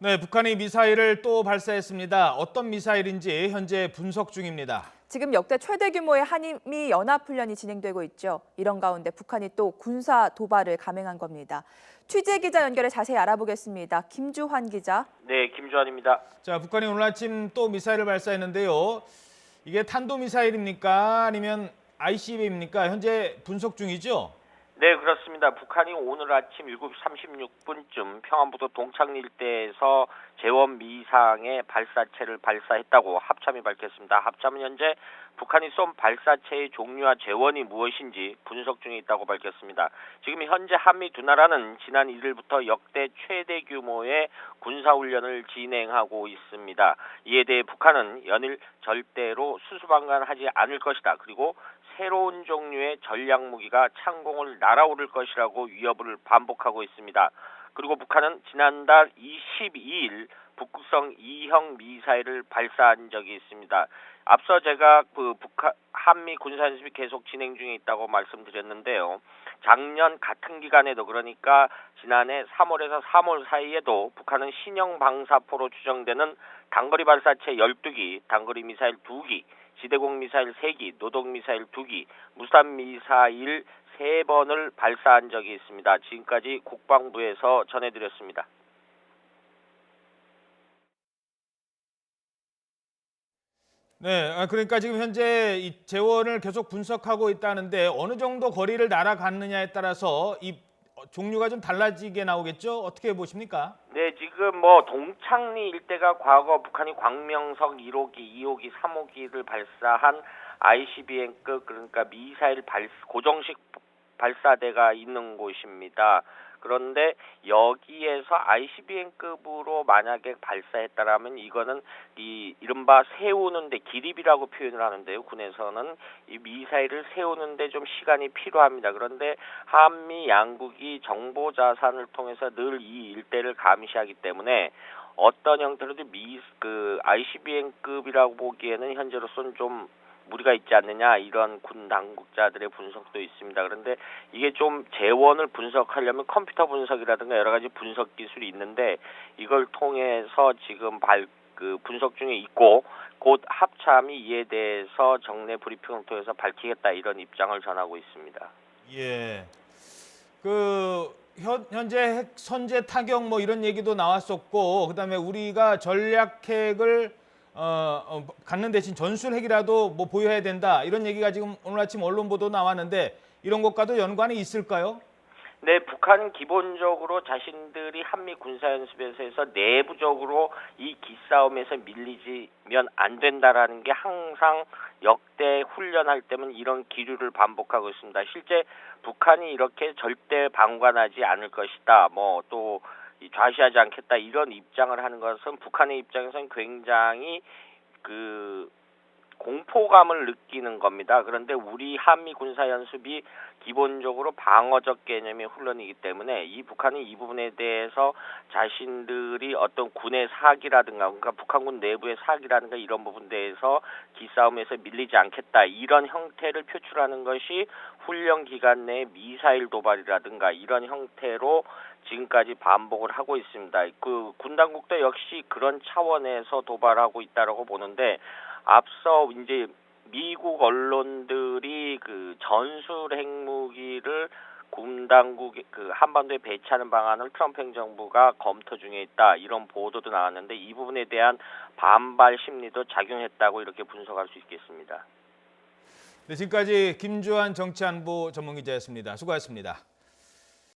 네, 북한이 미사일을 또 발사했습니다. 어떤 미사일인지 현재 분석 중입니다. 지금 역대 최대 규모의 한미 연합훈련이 진행되고 있죠. 이런 가운데 북한이 또 군사 도발을 감행한 겁니다. 취재 기자 연결해 자세히 알아보겠습니다. 김주환 기자. 네, 김주환입니다. 자, 북한이 오늘 아침 또 미사일을 발사했는데요. 이게 탄도미사일입니까? 아니면 ICBM입니까? 현재 분석 중이죠? 네, 그렇습니다. 북한이 오늘 아침 7시 36분쯤 평안북도 동창리 일대에서 제원 미상의 발사체를 발사했다고 합참이 밝혔습니다. 합참은 현재 북한이 쏜 발사체의 종류와 제원이 무엇인지 분석 중에 있다고 밝혔습니다. 지금 현재 한미 두 나라는 지난 1일부터 역대 최대 규모의 군사훈련을 진행하고 있습니다. 이에 대해 북한은 연일 절대로 수수방관하지 않을 것이다. 그리고 새로운 종류의 전략무기가 창공을 날아오를 것이라고 위협을 반복하고 있습니다. 그리고 북한은 지난달 22일 북극성 2형 미사일을 발사한 적이 있습니다. 앞서 제가 한미 군사연습이 계속 진행 중에 있다고 말씀드렸는데요. 작년 같은 기간에도, 그러니까 지난해 3월에서 3월 사이에도 북한은 신형 방사포로 추정되는 단거리 발사체 12기, 단거리 미사일 2기, 지대공 미사일 3기, 노동 미사일 2기, 무산 미사일 3번을 발사한 적이 있습니다. 지금까지 국방부에서 전해드렸습니다. 네, 그러니까 지금 현재 이 재원을 계속 분석하고 있다는데 어느 정도 거리를 날아갔느냐에 따라서 이 종류가 좀 달라지게 나오겠죠? 어떻게 보십니까? 네, 지금 동창리 일대가 과거 북한이 광명석 1호기, 2호기, 3호기를 발사한 ICBM급, 그러니까 미사일 고정식 발사대가 있는 곳입니다. 그런데 여기에서 ICBM급으로 만약에 발사했다라면 이거는 이른바 세우는데, 기립이라고 표현을 하는데요. 군에서는 이 미사일을 세우는데 좀 시간이 필요합니다. 그런데 한미 양국이 정보 자산을 통해서 늘 이 일대를 감시하기 때문에 어떤 형태로도 ICBM급이라고 보기에는 현재로서는 좀 무리가 있지 않느냐, 이런 군 당국자들의 분석도 있습니다. 그런데 이게 좀 재원을 분석하려면 컴퓨터 분석이라든가 여러 가지 분석 기술이 있는데 이걸 통해서 지금 분석 중에 있고, 곧 합참이 이에 대해서 정례 브리핑을 통해서 밝히겠다, 이런 입장을 전하고 있습니다. 예. 현재 핵 선제 타격 이런 얘기도 나왔었고, 그다음에 우리가 전략핵을 갖는 대신 전술핵이라도 보유해야 된다, 이런 얘기가 지금 오늘 아침 언론 보도 나왔는데 이런 것과도 연관이 있을까요? 네, 북한은 기본적으로 자신들이 한미 군사연습에서 해서 내부적으로 이 기싸움에서 밀리면 안 된다라는 게 항상 역대 훈련할 때면 이런 기류를 반복하고 있습니다. 실제 북한이 이렇게 절대 방관하지 않을 것이다, 또 좌시하지 않겠다, 이런 입장을 하는 것은 북한의 입장에서는 굉장히 공포감을 느끼는 겁니다. 그런데 우리 한미 군사연습이 기본적으로 방어적 개념의 훈련이기 때문에 이 북한은 이 부분에 대해서 자신들이 어떤 군의 사기라든가, 그러니까 북한군 내부의 사기라든가 이런 부분에 대해서 기싸움에서 밀리지 않겠다, 이런 형태를 표출하는 것이 훈련 기간 내에 미사일 도발이라든가 이런 형태로 지금까지 반복을 하고 있습니다. 군 당국도 역시 그런 차원에서 도발하고 있다라고 보는데, 앞서 이제 미국 언론들이 전술 핵무기를 군 당국 한반도에 배치하는 방안을 트럼프 행정부가 검토 중에 있다, 이런 보도도 나왔는데 이 부분에 대한 반발 심리도 작용했다고 이렇게 분석할 수 있겠습니다. 네, 지금까지 김주환 정치안보 전문기자였습니다. 수고하셨습니다.